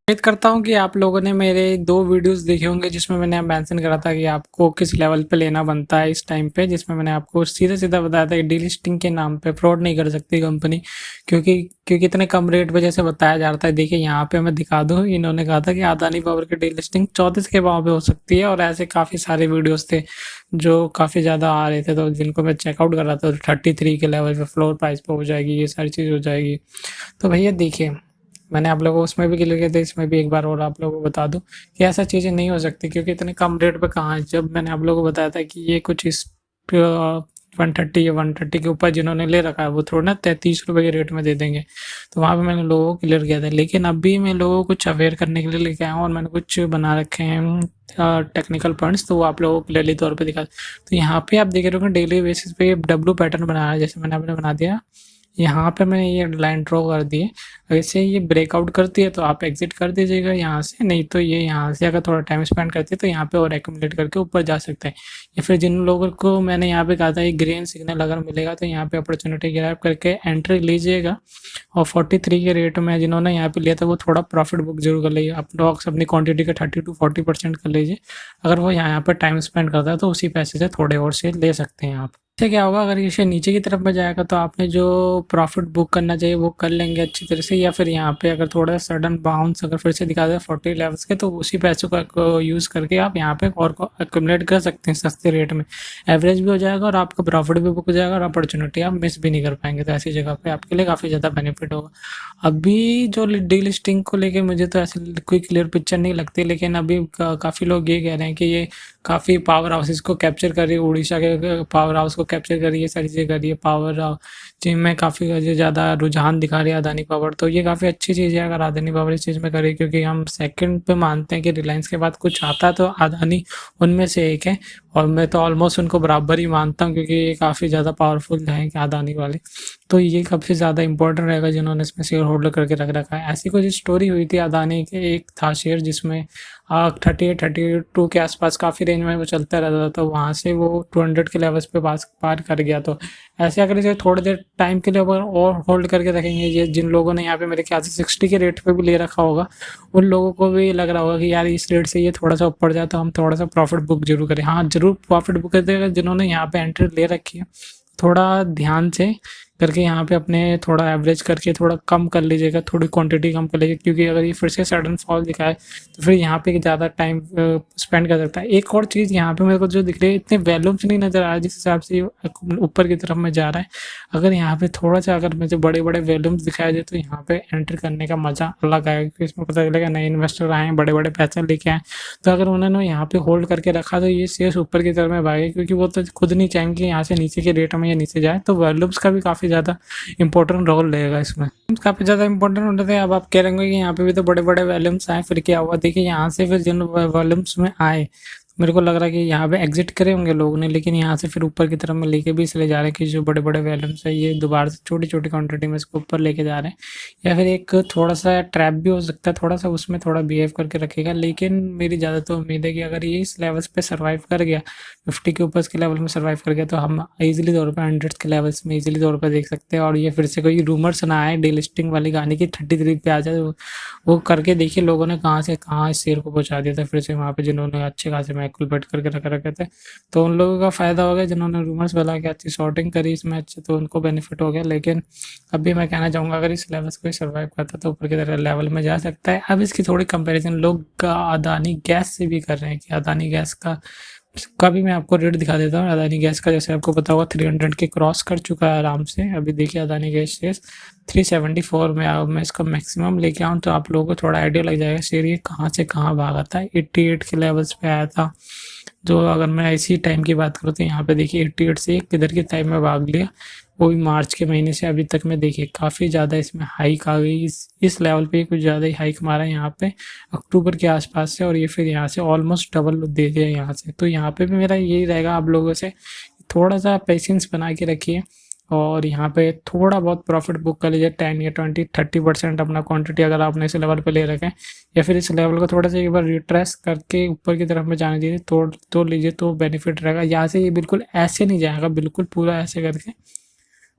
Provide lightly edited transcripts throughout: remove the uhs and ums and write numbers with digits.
उम्मीद करता हूँ कि आप लोगों ने मेरे 2 वीडियोस देखे होंगे जिसमें मैंने मेंशन करा था कि आपको किस लेवल पे लेना बनता है इस टाइम पे, जिसमें मैंने आपको सीधा-सीधा बताया था कि डीलिस्टिंग के नाम पे फ्रॉड नहीं कर सकती कंपनी, क्योंकि क्योंकि इतने कम रेट पे जैसे बताया जा रहा है। देखिए यहाँ पे मैं दिखा दूँ, इन्होंने कहा था कि अदानी पावर की डीलिस्टिंग 34 के भाव पे हो सकती है, और ऐसे काफ़ी सारे वीडियोस थे जो काफ़ी ज़्यादा आ रहे थे, तो जिनको मैं चेकआउट कर रहा था। 33 के लेवल पे फ्लोर प्राइस पे हो जाएगी, ये सारी चीज़ हो जाएगी। तो भैया देखिए, मैंने आप लोगों को उसमें भी क्लियर किया था, इसमें भी एक बार और आप लोगों को बता दूं कि ऐसा चीज़ें नहीं हो सकती, क्योंकि इतने कम रेट पे कहाँ है। जब मैंने आप लोगों को बताया था कि ये कुछ इस 130 या 130 के ऊपर जिन्होंने ले रखा है वो थोड़ा ना 33 रुपये के रेट में दे देंगे, तो वहाँ पे मैंने लोगों को क्लियर किया था। लेकिन अभी मैं लोगों को कुछ अवेयर करने के लिए लेके आया हूँ, और मैंने कुछ बना रखे हैं टेक्निकल पॉइंट्स, तो वो आप लोगों को क्लियरली तौर पे दिखा। तो यहाँ पे आप देख रहे हो डेली बेसिस पे डब्लू पैटर्न बनाया है, जैसे मैंने आपने बना दिया। यहाँ पे मैंने ये लाइन ड्रॉ कर दी है। वैसे ये ब्रेकआउट करती है तो आप एग्जिट कर दीजिएगा यहाँ से, नहीं तो ये यहाँ से अगर थोड़ा टाइम स्पेंड करती है तो यहाँ पे और एक्यूमुलेट करके ऊपर जा सकते हैं। या फिर जिन लोगों को मैंने यहाँ पे कहा था ये ग्रीन सिग्नल अगर मिलेगा तो यहाँ पे अपॉर्चुनिटी ग्रैब करके एंट्री लीजिएगा। और 43 के रेट में जिन्होंने यहाँ पे लिया था वो थोड़ा प्रॉफिट बुक जरूर कर लीजिए। आप लॉक्स अपनी क्वांटिटी का 30 to 40% कर लीजिए। अगर वो यहाँ पे टाइम स्पेंड करता है तो उसी पैसे से थोड़े और से ले सकते हैं आप। इससे क्या होगा, अगर इसे नीचे की तरफ में जाएगा तो आपने जो प्रॉफिट बुक करना चाहिए वो कर लेंगे अच्छी तरह से। या फिर यहाँ पे अगर थोड़ा सडन बाउंस अगर फिर से दिखा दे 40 लेवल्स के, तो उसी पैसों को यूज़ करके आप यहाँ पे और को एक्यूमुलेट कर सकते हैं सस्ते रेट में। एवरेज भी हो जाएगा और आपका प्रॉफिट भी बुक हो जाएगा, और अपॉर्चुनिटी आप मिस भी नहीं कर पाएंगे। तो ऐसी जगह पे आपके लिए काफ़ी ज़्यादा बेनिफिट होगा। अभी जो डी लिस्टिंग को लेके मुझे तो ऐसी कोई क्लियर पिक्चर नहीं लगती, लेकिन अभी काफ़ी लोग ये कह रहे हैं कि ये काफ़ी पावर हाउसेस को कैप्चर कर रही है, उड़ीसा के पावर हाउस को कैप्चर कर रही है, सारी चीज़ें कर रही है। पावर जिनमें काफ़ी ज़्यादा रुझान दिखा रही है अदानी पावर, तो ये काफ़ी अच्छी चीज़ है अगर अदानी पावर इस चीज़ में करे, क्योंकि हम सेकंड पे मानते हैं कि रिलायंस के बाद कुछ आता है तो अदानी उनमें से एक है। और मैं तो ऑलमोस्ट उनको बराबर ही मानता हूँ, क्योंकि ये काफ़ी ज़्यादा पावरफुल हैं कि अदानी वाले। तो ये काफ़ी ज़्यादा इंपॉर्टेंट रहेगा जिन्होंने इसमें शेयर होल्डर करके रख रखा है। ऐसी कुछ स्टोरी हुई थी अदानी के, एक था शेयर जिसमें 38-32 के आसपास काफ़ी रेंज में वो चलता रहता था, तो वहाँ से वो 200 के लेवल्स पे पार कर गया। तो ऐसे अगर इसे थोड़ी देर टाइम के लिए और होल्ड करके रखेंगे, ये जिन लोगों ने यहाँ पे मेरे ख्याल से 60 के रेट पे भी ले रखा होगा, उन लोगों को भी लग रहा होगा कि यार इस रेट से ये थोड़ा सा ऊपर जाए तो हम थोड़ा सा प्रॉफिट बुक जरूर करें। हाँ, जरूर प्रॉफिट बुक कर देगा जिन्होंने यहाँ पे एंट्री ले रखी है। थोड़ा ध्यान से करके यहाँ पे अपने थोड़ा एवरेज करके थोड़ा कम कर लीजिएगा, थोड़ी क्वांटिटी कम कर लीजिएगा, क्योंकि अगर ये फिर से सडन फॉल दिखाए तो फिर यहाँ पे ज़्यादा टाइम स्पेंड कर सकता है। एक और चीज़ यहाँ पे मेरे को जो दिख रही है, इतने वैल्यूम्स नहीं नज़र आ रहा जिस हिसाब से ये ऊपर की तरफ में जा रहा है। अगर यहाँ पे थोड़ा सा अगर मुझे बड़े बड़े वैल्यूम्स दिखाई दे तो यहाँ पे एंटर करने का मज़ा अलग आएगा, क्योंकि इसमें पता चलेगा नए इन्वेस्टर आए हैं, बड़े बड़े पैसे लेके आए। तो अगर उन्होंने यहाँ पे होल्ड करके रखा तो ये शेयर्स ऊपर की तरफ में भागे, क्योंकि वो तो खुद नहीं चाहेंगे कि यहाँ से नीचे के रेट में या नीचे जाए। तो वॉल्यूम्स का भी काफ़ी ज़्यादा इंपॉर्टेंट रोल रहेगा इसमें, काफ़ी ज़्यादा इंपॉर्टेंट होते थे। अब आप कह रहे होंगे कि यहाँ पे भी तो बड़े बड़े वॉल्यूम्स आए, फिर क्या हुआ? देखिए यहाँ से फिर जिन वॉल्यूम्स में आए, मेरे को लग रहा है कि यहाँ पे एग्जिट करे होंगे लोगों ने, लेकिन यहाँ से फिर ऊपर की तरफ में लेके भी इसलिए जा रहे हैं कि जो बड़े बड़े वॉल्यूम्स है ये दोबारा से छोटी छोटी क्वांटिटी में इसको ऊपर लेके जा रहे हैं। या फिर एक थोड़ा सा ट्रैप भी हो सकता है, थोड़ा सा उसमें थोड़ा बिहेव करके रखेगा। लेकिन मेरी ज़्यादातर उम्मीद है कि अगर ये इस लेवल्स पे सर्वाइव कर गया, 50 के ऊपर के लेवल में सर्वाइव कर गया, तो हम ईजिली तौर पर 100 के लेवल्स में ईजिली तौर पर देख सकते हैं। और ये फिर से कोई रूमर्स ना आए डीलिस्टिंग वाली गाने की 33 पे आ जाए, वो करके देखिए लोगों ने कहाँ से कहाँ इस शेयर को पहुँचा दिया था फिर से वहाँ पे, जिन्होंने अच्छे खासे मैकुलबेट करके रखे थे। तो उन लोगों का फ़ायदा हो गया जिन्होंने रूमर्स फैला के अच्छी शॉर्टिंग करी इसमें अच्छे, तो उनको बेनिफिट हो गया। लेकिन अभी मैं कहना चाहूँगा अगर इस लेवल्स को सर्वाइव करता तो ऊपर की तरह लेवल में जा सकता है। अब इसकी थोड़ी कंपैरिजन लोग अदानी गैस से भी कर रहे हैं कि अदानी गैस का भी मैं आपको रेट दिखा देता हूँ। अदानी गैस का जैसे आपको पता होगा 300 के क्रॉस कर चुका है आराम से। अभी देखिए अदानी गैस शेयर 374 में, अब मैं इसका मैक्सिमम लेके आऊँ तो आप लोगों को थोड़ा आइडिया लग जाएगा शेयर ये कहाँ से कहाँ भागा था। 88 के लेवल्स पे आया था, जो अगर मैं इसी टाइम की बात करूँ तो यहाँ पे देखिए 88 से किधर के टाइम में भाग लिया, वो भी मार्च के महीने से अभी तक में। देखिए काफ़ी ज़्यादा इसमें हाइक आ गई, इस लेवल पे कुछ ज़्यादा ही हाइक मारा है यहाँ पे अक्टूबर के आसपास से, और ये फिर यहाँ से ऑलमोस्ट डबल दे दिया यहाँ से। तो यहाँ पे भी मेरा यही रहेगा आप लोगों से, थोड़ा सा पेशेंस बना के रखिए और यहाँ पे थोड़ा बहुत प्रॉफिट बुक कर लीजिए। 10 या 20-30% अपना क्वांटिटी अगर आपने इस लेवल पे ले रखें, या फिर इस लेवल को थोड़ा सा एक बार रिट्रेस करके ऊपर की तरफ में जाने दीजिए, तोड़ लीजिए तो बेनिफिट रहेगा। यहाँ से ये बिल्कुल ऐसे नहीं जाएगा, बिल्कुल पूरा ऐसे करके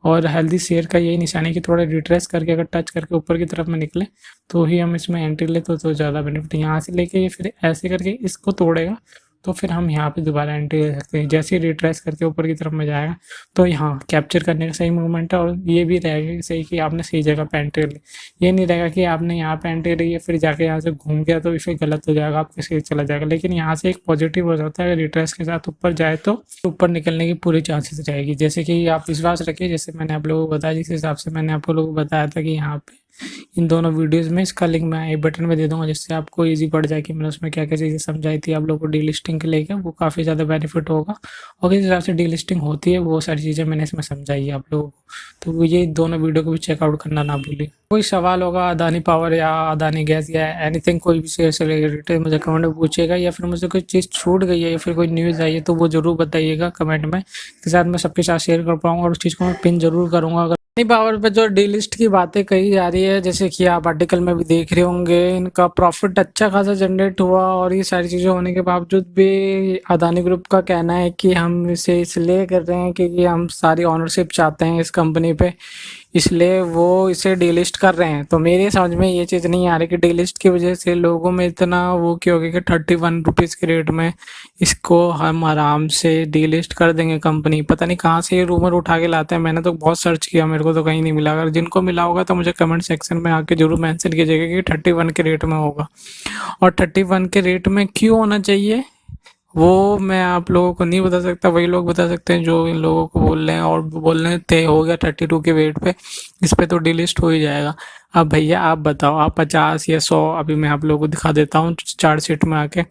और हेल्दी शेयर का यही निशान है कि थोड़ा रिट्रेस करके अगर टच करके ऊपर की तरफ में निकले तो ही हम इसमें एंट्री ले तो ज़्यादा बेनिफिट है। यहाँ से लेके ये फिर ऐसे करके इसको तोड़ेगा तो फिर हम यहाँ पे दोबारा एंट्री ले सकते हैं। जैसे ही रिट्रेस करके ऊपर की तरफ में जाएगा तो यहाँ कैप्चर करने का सही मूवमेंट है, और ये भी रहेगा सही कि आपने सही जगह पे एंट्री ली। ये नहीं रहेगा कि आपने यहाँ पे एंट्री ली है फिर जाके यहाँ से घूम गया तो फिर गलत हो जाएगा, आपके शेयर चला जाएगा। लेकिन यहाँ से एक पॉजिटिव हो जाता है, अगर रिट्रेस के साथ ऊपर जाए तो ऊपर निकलने की पूरी चांसेस रहेगी। जैसे कि आप विश्वास रखिए, जैसे मैंने आप लोगों को बताया, जिस हिसाब से मैंने आप लोगों को बताया था कि यहाँ पे इन दोनों वीडियोस में इसका लिंक मैं आई बटन में दे दूंगा, जिससे आपको इजी पड़ जाए कि मैंने उसमें क्या क्या चीज़ें समझाई थी आप लोगों को डीलिस्टिंग के लेकर, वो काफ़ी ज़्यादा बेनिफिट होगा। और किस हिसाब से डीलिस्टिंग होती है वो सारी चीज़ें मैंने इसमें समझाई है आप लोगों को, तो ये दोनों वीडियो को भी चेकआउट करना ना भूलिए। कोई सवाल होगा अदानी पावर या अदानी गैस या एनीथिंग, कोई भी शेयर से रिलेटेड मुझे कमेंट में पूछेगा, या फिर मुझे कोई चीज़ छूट गई है या फिर कोई न्यूज़ आई है तो वो ज़रूर बताइएगा कमेंट में, के साथ मैं सबके साथ शेयर कर पाऊँगा और उस चीज़ को मैं पिन ज़रूर करूँगा। अगर पावर पे जो डी लिस्ट की बातें कही जा रही है, जैसे कि आप आर्टिकल में भी देख रहे होंगे, इनका प्रॉफिट अच्छा खासा जनरेट हुआ और ये सारी चीज़ें होने के बावजूद भी अदानी ग्रुप का कहना है कि हम इसे इसलिए कर रहे हैं क्योंकि हम सारी ऑनरशिप चाहते हैं इस कंपनी पे, इसलिए वो इसे डीलिस्ट कर रहे हैं। तो मेरे समझ में ये चीज़ नहीं आ रही कि डीलिस्ट की वजह से लोगों में इतना वो क्यों हो गया कि 31 रुपीज़ के रेट में इसको हम आराम से डीलिस्ट कर देंगे कंपनी। पता नहीं कहाँ से ये रूमर उठा के लाते हैं, मैंने तो बहुत सर्च किया, मेरे को तो कहीं नहीं मिला। अगर जिनको मिला होगा तो मुझे कमेंट सेक्शन में आके जरूर मेंशन कीजिएगा कि 31 के रेट में होगा, और 31 के रेट में क्यों होना चाहिए वो मैं आप लोगों को नहीं बता सकता, वही लोग बता सकते हैं जो इन लोगों को बोल रहे हैं, और बोल रहे थे हो गया 32 के वेट पे, इस पे तो डिलिस्ट हो ही जाएगा। अब भैया आप बताओ, आप 50 या 100, अभी मैं आप लोगों को दिखा देता हूँ चार्ट शीट में आके,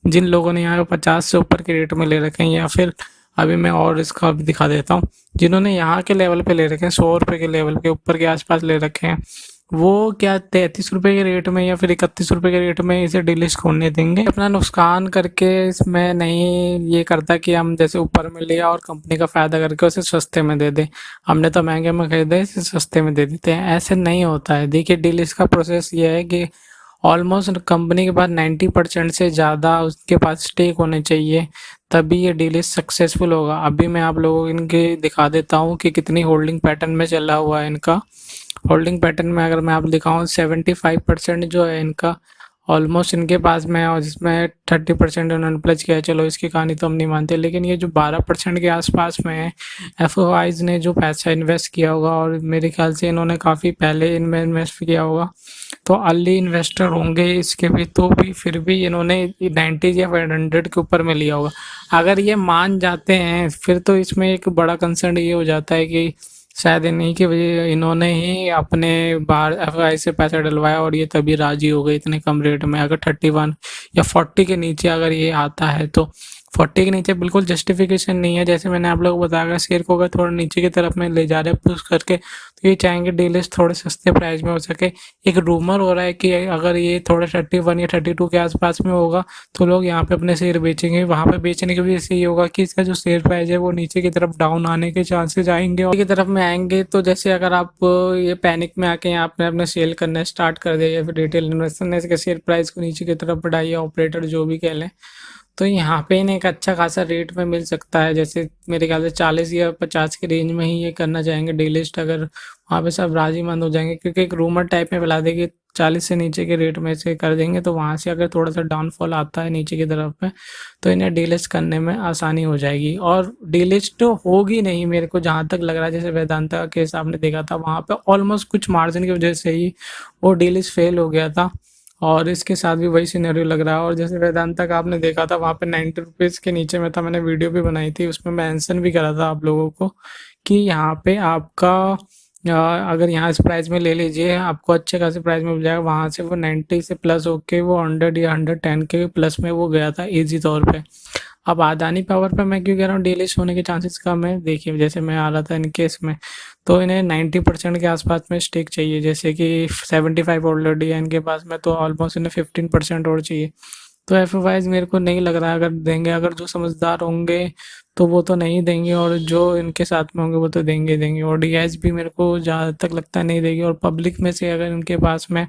जिन लोगों ने यहाँ 50 से ऊपर के रेट में ले रखे हैं, या फिर अभी मैं और इसका भी दिखा देता हूँ, जिन्होंने यहाँ के लेवल पे ले रखे हैं 100 रुपये के लेवल के ऊपर के आसपास ले रखे हैं, वो क्या 33 रुपये के रेट में या फिर 31 रुपये के रेट में इसे डिलिस्ट होने देंगे? अपना नुकसान करके इसमें नहीं ये करता कि हम जैसे ऊपर में लिया और कंपनी का फ़ायदा करके उसे सस्ते में दे दें, हमने तो महंगे में खरीदा इसे सस्ते में दे देते हैं, ऐसे नहीं होता है। देखिए डिलिस्ट का प्रोसेस ये है कि ऑलमोस्ट कंपनी के पास 90% से ज़्यादा उसके पास स्टेक होने चाहिए, तभी ये डिलिस्ट सक्सेसफुल होगा। अभी मैं आप लोगों को इनके दिखा देता हूँ कि कितनी होल्डिंग पैटर्न में चला हुआ है इनका। होल्डिंग पैटर्न में अगर मैं आप दिखाऊँ 75% जो है इनका ऑलमोस्ट इनके पास में है, और जिसमें 30% उन्होंने प्लस किया है। चलो इसकी कहानी तो हम नहीं मानते, लेकिन ये जो 12% के आसपास में है, एफ ने जो पैसा इन्वेस्ट किया होगा, और मेरे ख्याल से इन्होंने काफ़ी पहले इनमें इन्वेस्ट किया होगा, तो अर्ली इन्वेस्टर होंगे इसके भी, तो भी फिर भी इन्होंने 90 या 100 के ऊपर में लिया होगा। अगर ये मान जाते हैं फिर तो इसमें एक बड़ा कंसर्न ये हो जाता है कि शायद इन्हीं की वजह इन्होंने ही अपने बाहर एफ से पैसा डलवाया और ये तभी राजी हो गए इतने कम रेट में। अगर 31 या 40 के नीचे अगर ये आता है तो 40 के नीचे बिल्कुल जस्टिफिकेशन नहीं है। जैसे मैंने आप लोगों को बताया, शेयर को अगर थोड़ा नीचे की तरफ में ले जा रहे हैं पुश करके, तो ये चाहेंगे डीलिस्ट थोड़े सस्ते प्राइस में हो सके। एक रूमर हो रहा है कि अगर ये थोड़ा 31 या 32 के आसपास में होगा तो लोग यहाँ पे अपने शेयर बेचेंगे। वहाँ पे बेचने की वजह से ये होगा कि इसका जो शेयर प्राइस है वो नीचे की तरफ डाउन आने के चांसेस आएंगे, और की तरफ में आएंगे। तो जैसे अगर आप ये पैनिक में आके यहाँ पे अपने सेल करना स्टार्ट कर दिया, या फिर रिटेल इन्वेस्टर ने इसके शेयर प्राइस को नीचे की तरफ बढ़ाई, या ऑपरेटर जो भी कह लें, तो यहाँ पे इन्हें एक अच्छा खासा रेट में मिल सकता है। जैसे मेरे ख्याल से 40 या 50 के रेंज में ही ये करना चाहेंगे डीलिस्ट, अगर वहाँ पे सब राजीमंद हो जाएंगे, क्योंकि एक रूमर टाइप में फैला देगी 40 से नीचे के रेट में से कर देंगे, तो वहाँ से अगर थोड़ा सा डाउनफॉल आता है नीचे की तरफ में तो इन्हें डीलिस्ट करने में आसानी हो जाएगी। और डीलिस्ट तो होगी नहीं मेरे को जहाँ तक लग रहा है, जैसे वेदांता का केस आपने देखा था, वहाँ पे ऑलमोस्ट कुछ मार्जिन की वजह से ही वो डीलिस्ट फेल हो गया था, और इसके साथ भी वही सिनेरियो लग रहा है। और जैसे वेदांता का आपने देखा था, वहाँ पे 90 रुपीज़ के नीचे में था, मैंने वीडियो भी बनाई थी, उसमें मेंशन भी करा था आप लोगों को कि यहाँ पे आपका अगर यहाँ इस प्राइस में ले लीजिए आपको अच्छे खासे प्राइस में मिल जाएगा। वहाँ से वो 90 से प्लस होके वो 100 या 110 के प्लस में वो गया था ईजी तौर पे। अब अदानी पावर पे मैं क्यों कह रहा हूँ डीलिस्ट होने के चांसेस कम है, देखिए जैसे मैं आ रहा था इनके इसमें, तो इन्हें 90% के आसपास में स्टेक चाहिए, जैसे कि 75 ऑलरेडी है इनके पास में, तो ऑलमोस्ट इन्हें 15% और चाहिए। तो एफ मेरे को नहीं लग रहा है अगर देंगे, अगर जो समझदार होंगे तो वो तो नहीं देंगे, और जो इनके साथ में होंगे वो तो देंगे देंगे। और डी भी मेरे को ज़्यादा तक लगता है नहीं देगी, और पब्लिक में से अगर इनके पास में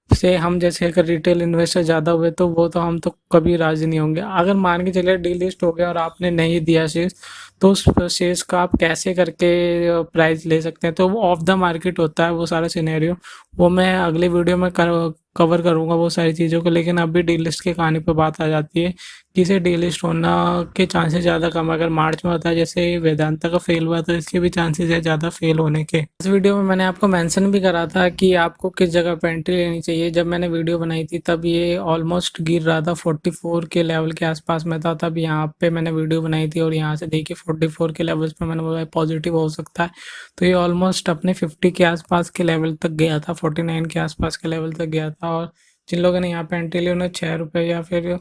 से हम जैसे अगर रिटेल इन्वेस्टर ज़्यादा हुए तो वो तो हम तो कभी राज़ी नहीं होंगे। अगर मान के चलिए डीलिस्ट हो गया और आपने नहीं दिया शेयर्स, तो उस शेयर्स का आप कैसे करके प्राइस ले सकते हैं, तो वो ऑफ द मार्केट होता है वो सारा सिनेरियो। वो मैं अगले वीडियो में कवर करूँगा वो सारी चीज़ों को। लेकिन अभी डीलिस्ट की कहानी पे बात आ जाती है कि इसे डीलिस्ट होना के चांसेस ज़्यादा कम है। अगर मार्च में होता है जैसे वेदांता का फेल हुआ, तो इसके भी चांसेस है ज़्यादा फेल होने के। इस वीडियो में मैंने आपको मेंशन भी करा था कि आपको किस जगह पे एंट्री लेनी चाहिए। जब मैंने वीडियो बनाई थी तब ये ऑलमोस्ट गिर रहा था, 44 के लेवल के आसपास में था। तब यहाँ पे मैंने वीडियो बनाई थी और यहाँ से देखिए 44 के लेवल्स पे मैंने बोला पॉजिटिव हो सकता है। तो ये ऑलमोस्ट अपने 50 के आसपास के लेवल तक गया था, 49 के आसपास के लेवल तक गया था। और जिन लोगों ने यहाँ पे एंट्री ली उन्हें 6 रुपये या फिर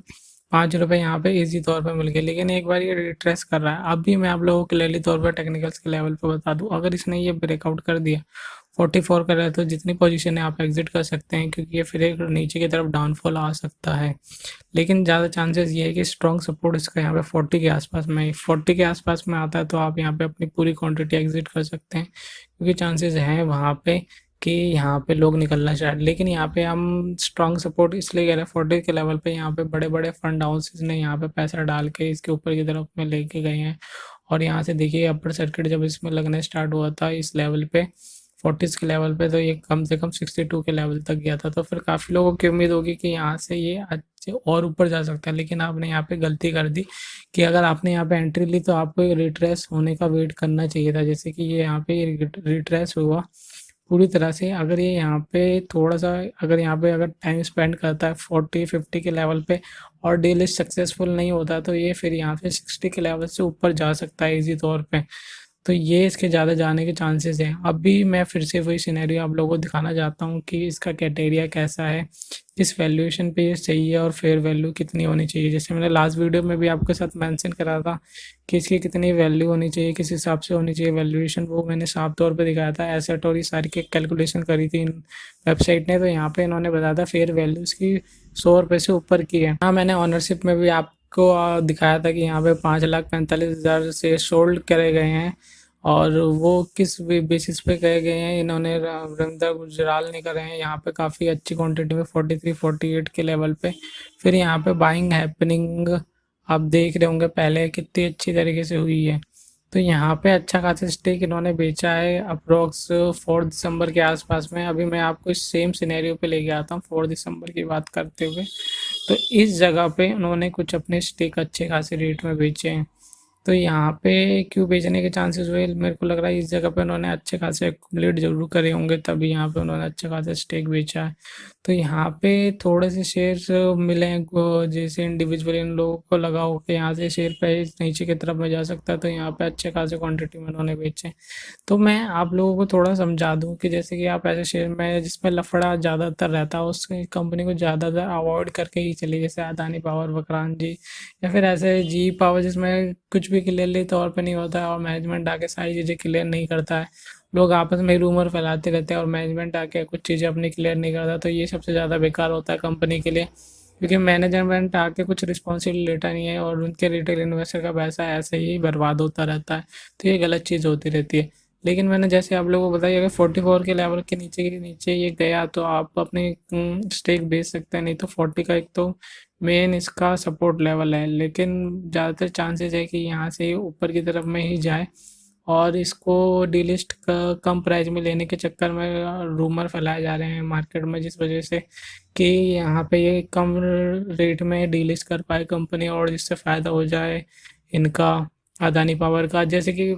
5 रुपये यहाँ पे इजी तौर पे मिल गए। लेकिन एक बार ये रिट्रेस कर रहा है। अभी मैं आप लोगों को क्लियरली तौर पर टेक्निकल्स के लेवल पे बता दूं, अगर इसने ये ब्रेकआउट कर दिया 44 कर रहा है, तो जितनी पोजीशन है आप एग्जिट कर सकते हैं, क्योंकि ये फिर एक नीचे की तरफ डाउनफॉल आ सकता है। लेकिन ज़्यादा चांसेस ये है कि स्ट्रॉन्ग सपोर्ट इसका यहाँ पे 40 के आसपास में, 40 के आसपास में आता है तो आप यहाँ पे अपनी पूरी क्वांटिटी एग्जिट कर सकते हैं, क्योंकि चांसेस हैं वहाँ पे कि यहाँ पे लोग निकलना स्टार्ट। लेकिन यहाँ पे हम स्ट्रॉन्ग सपोर्ट इसलिए कह रहे हैं 40 के लेवल पे, यहाँ पे बड़े बड़े फंड हाउसेज ने यहाँ पे पैसा डाल के इसके ऊपर की तरफ में लेके गए हैं। और यहाँ से देखिए अपर सर्किट जब इसमें लगना स्टार्ट हुआ था इस लेवल पे 40 के लेवल पे, तो ये कम से कम 62 के लेवल तक गया था। तो फिर काफ़ी लोगों की उम्मीद होगी कि यहाँ से ये अच्छे और ऊपर जा सकता है। लेकिन आपने यहाँ पे गलती कर दी कि अगर आपने यहाँ पे एंट्री ली तो आपको रिट्रेस होने का वेट करना चाहिए था। जैसे कि ये यहाँ पे रिट्रेस हुआ पूरी तरह से। अगर ये यहाँ पे थोड़ा सा अगर यहाँ पे अगर टाइम स्पेंड करता है 40-50 के लेवल पे और डे लिस्ट सक्सेसफुल नहीं होता, तो ये फिर यहाँ पे 60 के लेवल से ऊपर जा सकता है इजी तौर पे। तो ये इसके ज़्यादा जाने के चांसेस हैं। अभी मैं फिर से वही सिनेरियो आप लोगों को दिखाना चाहता हूँ कि इसका क्राइटेरिया कैसा है, किस वैल्यूएशन पे ये चाहिए और फेयर वैल्यू कितनी होनी चाहिए। जैसे मैंने लास्ट वीडियो में भी आपके साथ मेंशन करा था कि इसकी कितनी वैल्यू होनी चाहिए, किस हिसाब से होनी चाहिए वैल्यूएशन, वो मैंने साफ तौर पे दिखाया था। एसेट और ये सारी की कैलकुलेशन करी थी इन वेबसाइट ने, तो यहाँ पे इन्होंने बताया था फेयर वैल्यू इसकी 100 रुपये से ऊपर की है। हाँ, मैंने ऑनरशिप में भी आपको दिखाया था कि यहाँ पे 5,45,000 से सोल्ड करे गए हैं। और वो किस बेसिस पे कहे गए हैं, इन्होंने रविंद्र गुजराल ने करे हैं यहाँ पे काफ़ी अच्छी क्वांटिटी में 43-48 के लेवल पे। फिर यहाँ पे बाइंग हैपनिंग आप देख रहे होंगे पहले कितनी अच्छी तरीके से हुई है। तो यहाँ पे अच्छा खासा स्टेक इन्होंने बेचा है अप्रोक्स 4 दिसंबर के आसपास में। अभी मैं आपको इस सेम सिनेरियो पे लेके आता हूँ 4 दिसंबर की बात करते हुए। तो इस जगह पे उन्होंने कुछ अपने स्टेक अच्छे खासे रेट में बेचे हैं। तो यहाँ पे क्यों बेचने के चांसेस हुए, मेरे को लग रहा है इस जगह पे उन्होंने अच्छे खासे एक्यूमुलेट जरूर करे होंगे, तभी यहाँ पे उन्होंने अच्छे खासे स्टेक बेचा है। तो यहाँ पे थोड़े से शेयर्स मिले हैं जैसे इंडिविजुअल इन लोगों को लगा हो कि यहाँ से शेयर प्राइस नीचे की तरफ में जा सकता है, तो यहाँ पे अच्छे खासे क्वांटिटी में उन्होंने बेचे। तो मैं आप लोगों को थोड़ा समझा दूं कि जैसे कि आप ऐसे शेयर में जिसमें लफड़ा ज़्यादातर रहता है उस कंपनी को ज़्यादातर अवॉइड करके ही चलिए, जैसे अदानी पावर, वकरान जी, या फिर ऐसे जी पावर जिसमें कुछ भी क्लियरली तौर पे नहीं होता है और मैनेजमेंट आके सारी चीज़ें क्लियर नहीं करता है। लोग आपस में रूमर फैलाते रहते हैं और मैनेजमेंट आके कुछ चीज़ें अपनी क्लियर नहीं करता, तो ये सबसे ज़्यादा बेकार होता है कंपनी के लिए, क्योंकि मैनेजमेंट आके कुछ रिस्पॉन्सिबिलिटी लेता नहीं है और उनके रिटेल इन्वेस्टर का पैसा ऐसे ही बर्बाद होता रहता है। तो ये गलत चीज़ होती रहती है। लेकिन मैंने जैसे आप लोगों को बताया अगर 44 के लेवल के नीचे ये गया तो आप अपने स्टेक बेच सकते हैं, नहीं तो 40 का एक तो मेन इसका सपोर्ट लेवल है। लेकिन ज़्यादातर चांसेस है कि यहाँ से ऊपर की तरफ में ही जाए और इसको डीलिस्ट कम प्राइस में लेने के चक्कर में रूमर फैलाए जा रहे हैं मार्केट में, जिस वजह से कि यहाँ पे ये कम रेट में डीलिस्ट कर पाए कंपनी और जिससे फ़ायदा हो जाए इनका अदानी पावर का। जैसे कि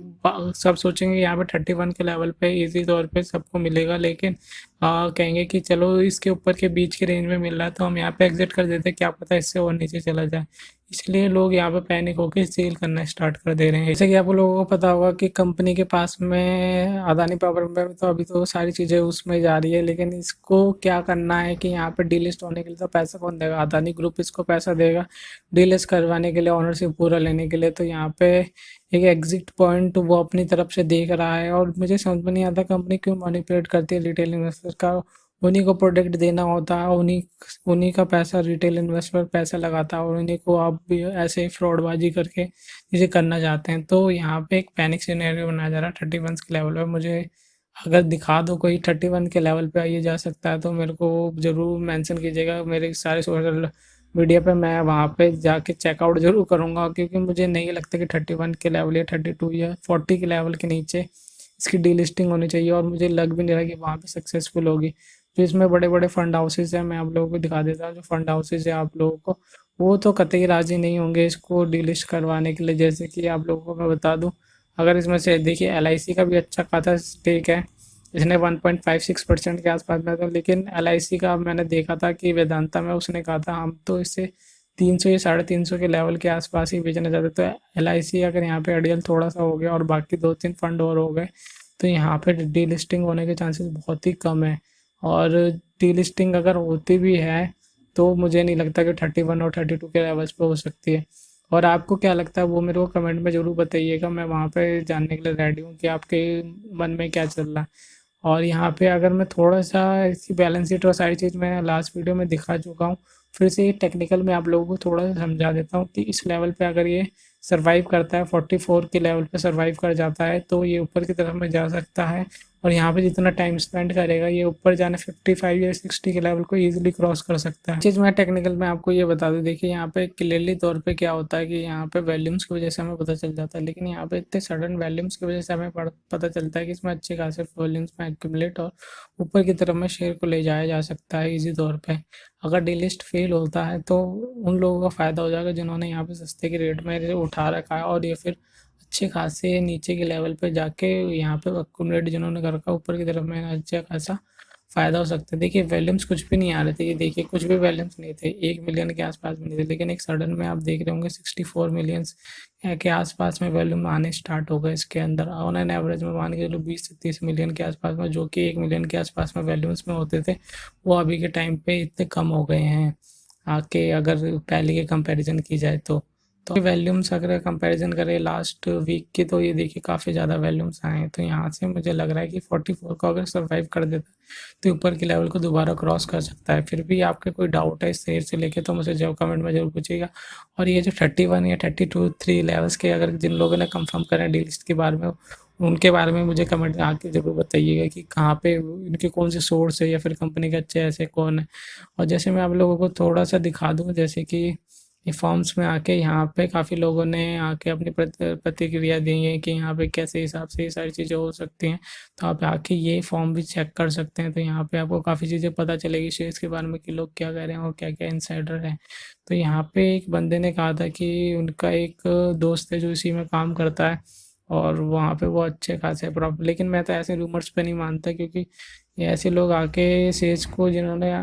सब सोचेंगे यहाँ पे 31 के लेवल पे इजी तौर पे सबको मिलेगा, लेकिन कहेंगे कि चलो इसके ऊपर के बीच के रेंज में मिल रहा है तो हम यहाँ पे एग्जिट कर देते हैं, क्या पता इससे और नीचे चला जाए। इसलिए लोग यहाँ पे पैनिक होकर सेल करना स्टार्ट कर दे रहे हैं। जैसे कि आप लोगों को पता होगा कि कंपनी के पास में अदानी पावर में तो अभी तो सारी चीज़ें उसमें जा रही है, लेकिन इसको क्या करना है कि यहाँ पे डीलिस्ट होने के लिए तो पैसा कौन देगा, अदानी ग्रुप इसको पैसा देगा डीलिस्ट करवाने के लिए, ओनरशिप पूरा लेने के लिए। तो यहाँ पे एक एग्जिट पॉइंट वो अपनी तरफ से देख रहा है और मुझे समझ में नहीं आता कंपनी क्यों मैनिपुलेट करती है रिटेल इन्वेस्टर का। उन्हीं को प्रोडक्ट देना होता है, उन्हीं उन्हीं का पैसा रिटेल इन्वेस्टर पैसा लगाता है और उन्हीं को आप भी ऐसे फ्रॉडबाजी करके चीज़ें करना चाहते हैं। तो यहाँ पे एक पैनिक सिनेरियो बनाया जा रहा है 31 के लेवल पे। मुझे अगर दिखा दो कोई 31 के लेवल पे ये जा सकता है तो मेरे को ज़रूर मेंशन कीजिएगा मेरे सारे सोशल मीडिया पे। मैं वहाँ पे जाके चेकआउट ज़रूर करूँगा, क्योंकि मुझे नहीं लगता कि 31 के लेवल या 32 या 40 के लेवल के नीचे इसकी डीलिस्टिंग होनी चाहिए, और मुझे लग भी नहीं रहा कि वहाँ पे सक्सेसफुल होगी। जो इसमें बड़े-बड़े फंड हाउसेज़ हैं, मैं आप लोगों को दिखा देता हूँ जो फंड हाउसेज़ हैं आप लोगों को, वो तो कतई राज़ी नहीं होंगे इसको डीलिस्ट करवाने के लिए। जैसे कि आप लोगों को मैं बता दूँ, अगर इसमें से देखिए एलआईसी का भी अच्छा खासा स्टेक है, इसने 1.56% के आसपास में था, लेकिन एलआईसी का मैंने देखा था कि वेदांता में उसने कहा था हम तो इसे 300 या 350 के लेवल के आसपास ही बेचना चाहते। तो एलआईसी अगर यहाँ पे अड़ियल थोड़ा सा हो गया और बाकी 2-3 फंड और हो गए तो यहाँ पे डी लिस्टिंग होने के चांसेस बहुत ही कम है। और डी लिस्टिंग अगर होती भी है तो मुझे नहीं लगता कि 31 और 32 के लेवल्स पे हो सकती है। और आपको क्या लगता है वो मेरे को कमेंट में ज़रूर बताइएगा, मैं वहाँ पे जानने के लिए रेडी हूँ कि आपके मन में क्या चल रहा है। और यहाँ पे अगर मैं थोड़ा-सा इसकी बैलेंस शीट और सारी चीज़ मैं लास्ट वीडियो में दिखा चुका हूँ, फिर से ये टेक्निकल में आप लोगों को थोड़ा-सा समझा देता हूँ कि इस लेवल पे अगर ये सर्वाइव करता है, 44 के लेवल पे सर्वाइव कर जाता है तो ये ऊपर की तरफ में जा सकता है। और यहाँ पे जितना टाइम स्पेंड करेगा ये ऊपर जाने 55 या 60 के लेवल को ईज़िली क्रॉस कर सकता है। चीज़ मैं टेक्निकल में आपको ये बता दूँ, देखिए यहाँ पे क्लियरली तौर पे क्या होता है कि यहाँ पे वॉल्यूम्स की वजह से हमें पता चल जाता है, लेकिन यहाँ पे इतने सडन वॉल्यूम्स की वजह से हमें पता चलता है कि इसमें अच्छे खासे वॉल्यूम्स में एक्यूमुलेट और ऊपर की तरफ में शेयर को ले जाया जा सकता है ईज़ी तौर पे। अगर डीलिस्ट फेल होता है तो उन लोगों का फ़ायदा हो जाएगा जिन्होंने यहाँ पे सस्ते के रेट में इसे उठा रखा है और ये फिर अच्छे खासे नीचे के लेवल पे जाके यहाँ पे एक्यूमुलेट जिन्होंने कर रखा है ऊपर की तरफ में अच्छा खासा फ़ायदा हो सकता है। देखिए वॉल्यूम्स कुछ भी नहीं आ रहे थे, ये देखिए कुछ भी वॉल्यूम्स नहीं थे, 1 मिलियन के आसपास भी नहीं थे, लेकिन एक सडन में आप देख रहे होंगे 64 मिलियंस के आसपास में वॉल्यूम आने स्टार्ट हो गए इसके अंदर। ऑन एन एवरेज में मान के चलो 20 से 30 मिलियन के आसपास में, जो कि 1 मिलियन के आसपास में वॉल्यूम्स में होते थे, वो अभी के टाइम पे इतने कम हो गए हैं आके अगर पहले के कंपैरिजन की जाए तो वॉल्यूम्स अगर कंपैरिजन करें लास्ट वीक की तो ये देखिए काफ़ी ज़्यादा वॉल्यूम्स आए हैं। तो यहाँ से मुझे लग रहा है कि 44 को अगर सर्वाइव कर देता है तो ऊपर के लेवल को दोबारा क्रॉस कर सकता है। फिर भी आपके कोई डाउट है इस शेयर से लेके तो मुझे जो कमेंट में ज़रूर पूछिएगा। और ये जो 31 या 32 3 लेवल्स के अगर जिन लोगों ने कंफर्म करें डी लिस्ट के बारे में, उनके बारे में मुझे कमेंट में आके ज़रूर बताइएगा कि कहाँ पे इनके कौन से सोर्स है या फिर कंपनी के अच्छे ऐसे कौन है। और जैसे मैं आप लोगों को थोड़ा सा दिखा दूँ, जैसे कि ये फॉर्म्स में आके यहाँ पे काफ़ी लोगों ने आके अपनी प्रतिक्रिया दी है कि यहाँ पे कैसे हिसाब से ये सारी चीज़ें हो सकती हैं। तो आप आके ये फॉर्म भी चेक कर सकते हैं, तो यहाँ पे आपको काफ़ी चीज़ें पता चलेगी शेयर्स के बारे में कि लोग क्या कह रहे हैं और क्या क्या इनसाइडर है। तो यहाँ पे एक बंदे ने कहा था कि उनका एक दोस्त है जो इसी में काम करता है और वहाँ पे वो अच्छे खासे प्रॉफिट, लेकिन मैं तो ऐसे रूमर्स पे नहीं मानता, क्योंकि ये ऐसे लोग आके शेयर्स को जिन्होंने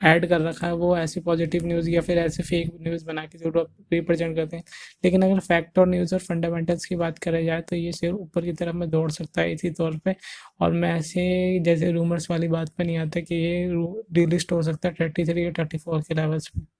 ऐड कर रखा है वो ऐसी पॉजिटिव न्यूज़ या फिर ऐसे फेक न्यूज़ बना के जो रिप्रेजेंट करते हैं। लेकिन अगर फैक्ट और न्यूज़ और फंडामेंटल्स की बात करी जाए तो ये शेयर ऊपर की तरफ में दौड़ सकता है इसी तौर पे। और मैं ऐसे जैसे रूमर्स वाली बात पे नहीं आता कि ये डिलिस्ट हो सकता है 33 या 34 के लेवल्स पे।